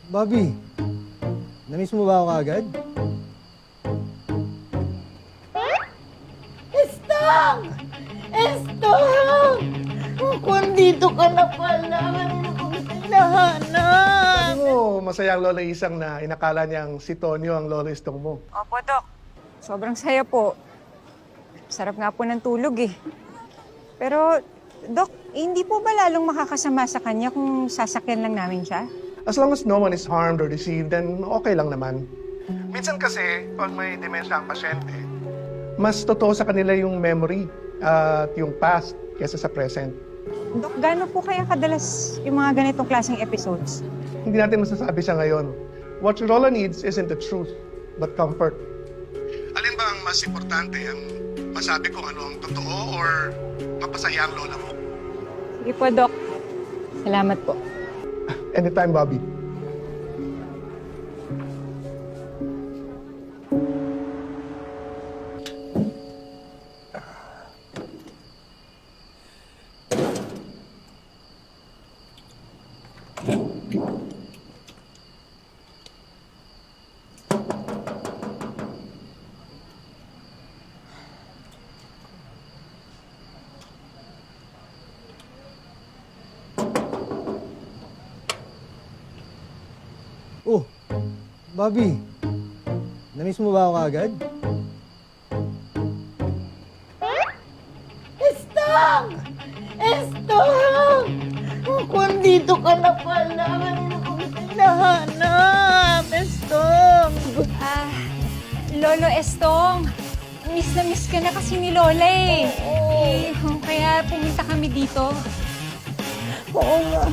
Bobby, namiss mo ba ako agad? Estong! Estong! Kung dito ka na pala, kanina ko gusto hinahanap. Sabi mo, masaya ang Lola Isang na inakala niyang si Tonyo ang Lolo Istong mo. Opo, Dok. Sobrang saya po. Sarap nga po ng tulog eh. Pero, Dok, hindi po ba lalong makakasama sa kanya kung sasakyan lang namin siya? As long as no one is harmed or deceived, then okay lang naman. Minsan kasi, pag may demensya ang pasyente, mas totoo sa kanila yung memory at yung past kesa sa present. Dok, gaano po kaya kadalas yung mga ganitong klaseng episodes? Hindi natin masasabi siya ngayon. What Lola needs isn't the truth, but comfort. Alin ba ang mas importante? Ang masabi kung ano ang totoo or mapasaya ang lola mo? Sige po, Dok. Salamat po. Anytime, Bobby. Oh, Bobby, namiss mo ba ako agad? Estong! Estong! Kung dito ka na pala, kanina ko gusto hinahanap. Estong! Lolo Estong, miss na miss ka na kasi ni Lola eh. Oo. Kaya pumunta kami dito. Oo nga.